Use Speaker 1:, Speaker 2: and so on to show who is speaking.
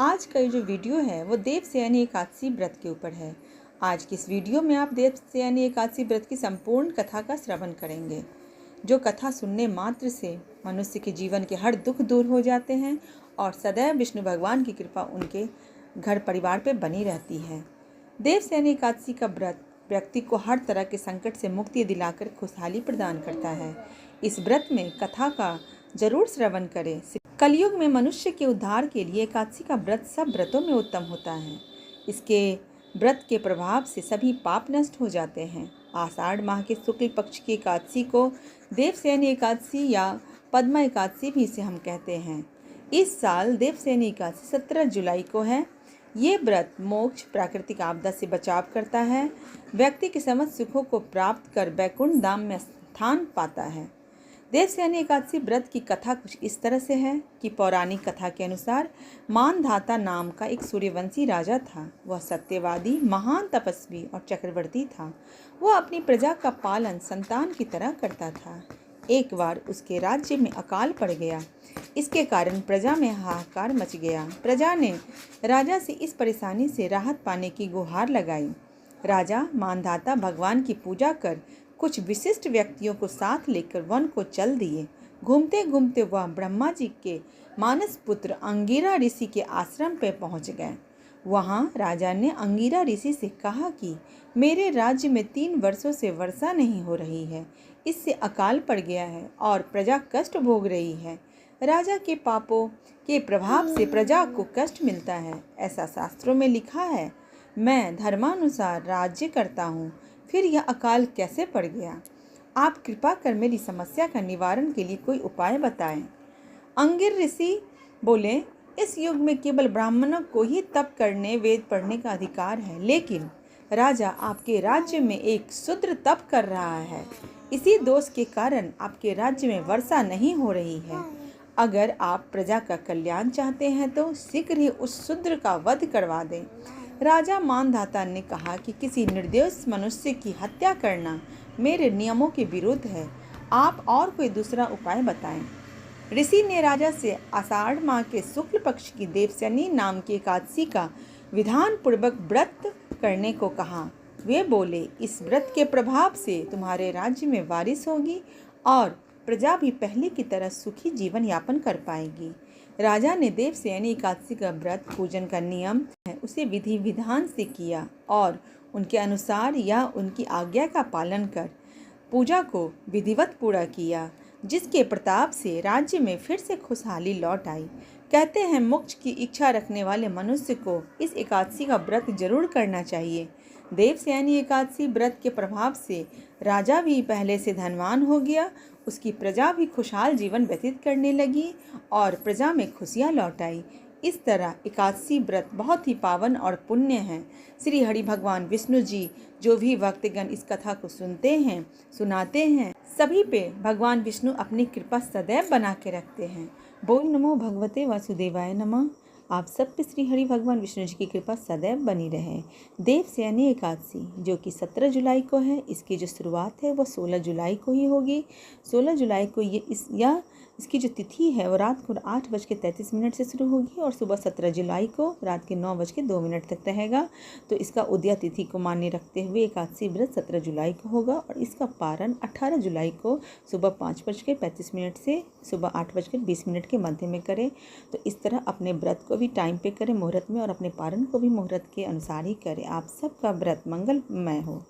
Speaker 1: आज का ये जो वीडियो है वो देवशयनी एकादशी व्रत के ऊपर है। आज की इस वीडियो में आप देवशयनी एकादशी व्रत की संपूर्ण कथा का श्रवण करेंगे, जो कथा सुनने मात्र से मनुष्य के जीवन के हर दुख दूर हो जाते हैं और सदैव विष्णु भगवान की कृपा उनके घर परिवार पर बनी रहती है। देवशयनी एकादशी का व्रत व्यक्ति को हर तरह के संकट से मुक्ति दिलाकर खुशहाली प्रदान करता है। इस व्रत में कथा का जरूर श्रवण करें। कलयुग में मनुष्य के उद्धार के लिए एकादशी का व्रत सब व्रतों में उत्तम होता है। इसके व्रत के प्रभाव से सभी पाप नष्ट हो जाते हैं। आषाढ़ माह के शुक्ल पक्ष की एकादशी को देवशयनी एकादशी या पद्मा एकादशी भी इसे हम कहते हैं। इस साल देवशयनी एकादशी 17 जुलाई को है। ये व्रत मोक्ष, प्राकृतिक आपदा से बचाव करता है, व्यक्ति के समस्त सुखों को प्राप्त कर वैकुंठ धाम में स्थान पाता है। देवशयनी एकादशी व्रत की कथा कुछ इस तरह से है कि पौराणिक कथा के अनुसार मानधाता नाम का एक सूर्यवंशी राजा था। वह सत्यवादी, महान तपस्वी और चक्रवर्ती था। वह अपनी प्रजा का पालन संतान की तरह करता था। एक बार उसके राज्य में अकाल पड़ गया। इसके कारण प्रजा में हाहाकार मच गया। प्रजा ने राजा से इस परेशानी से राहत पाने की गुहार लगाई। राजा मानधाता भगवान की पूजा कर कुछ विशिष्ट व्यक्तियों को साथ लेकर वन को चल दिए। घूमते घूमते वह ब्रह्मा जी के मानस पुत्र अंगिरा ऋषि के आश्रम पर पहुंच गए। वहां राजा ने अंगिरा ऋषि से कहा कि मेरे राज्य में 3 वर्षों से वर्षा नहीं हो रही है। इससे अकाल पड़ गया है और प्रजा कष्ट भोग रही है। राजा के पापों के प्रभाव से प्रजा को कष्ट मिलता है, ऐसा शास्त्रों में लिखा है। मैं धर्मानुसार राज्य करता हूँ, फिर यह अकाल कैसे पड़ गया? आप कृपा कर मेरी समस्या का निवारण के लिए कोई उपाय बताएं। अंगिर ऋषि बोले, इस युग में केवल ब्राह्मणों को ही तप करने, वेद पढ़ने का अधिकार है, लेकिन राजा आपके राज्य में एक शूद्र तप कर रहा है। इसी दोष के कारण आपके राज्य में वर्षा नहीं हो रही है। अगर आप प्रजा का कल्याण चाहते हैं तो शीघ्र ही उस शूद्र का वध करवा दें। राजा मानधाता ने कहा कि किसी निर्दोष मनुष्य की हत्या करना मेरे नियमों के विरुद्ध है। आप और कोई दूसरा उपाय बताएं। ऋषि ने राजा से आषाढ़ माह के शुक्ल पक्ष की देवशयनी नाम की एकादशी का विधान पूर्वक व्रत करने को कहा। वे बोले, इस व्रत के प्रभाव से तुम्हारे राज्य में बारिश होगी और प्रजा भी पहले की तरह सुखी जीवन यापन कर पाएगी। राजा ने देवशयनी एकादशी का व्रत पूजन का नियम है उसे विधि विधान से किया और उनके अनुसार या उनकी आज्ञा का पालन कर पूजा को विधिवत पूरा किया, जिसके प्रताप से राज्य में फिर से खुशहाली लौट आई। कहते हैं मोक्ष की इच्छा रखने वाले मनुष्य को इस एकादशी का व्रत जरूर करना चाहिए। देवशयनी एकादशी व्रत के प्रभाव से राजा भी पहले से धनवान हो गया, उसकी प्रजा भी खुशहाल जीवन व्यतीत करने लगी और प्रजा में खुशियाँ लौट आई। इस तरह एकादशी व्रत बहुत ही पावन और पुण्य है। श्री हरि भगवान विष्णु जी जो भी भक्तगण इस कथा को सुनते हैं, सुनाते हैं, सभी पे भगवान विष्णु अपनी कृपा सदैव बना के रखते हैं। बोल नमो भगवते वासुदेवाय नमः। आप सब पे श्री हरि भगवान विष्णु जी की कृपा सदैव बनी रहे। देवशयनी एकादशी जो कि 17 जुलाई को है, इसकी जो शुरुआत है वो 16 जुलाई को ही होगी। 16 जुलाई को इसकी जो तिथि है वो रात को 8:33 से शुरू होगी और सुबह 17 जुलाई को रात के 9:02 तक रहेगा। तो इसका उदया तिथि को मान्य रखते हुए एकादशी व्रत 17 जुलाई को होगा और इसका पारण 18 जुलाई को सुबह 5:35 से सुबह 8:20 के मध्य में करें। तो इस तरह अपने व्रत को भी टाइम पे करें मुहूर्त में और अपने पारण को भी मुहूर्त के अनुसार ही करें। आप सबका व्रत मंगलमय हो।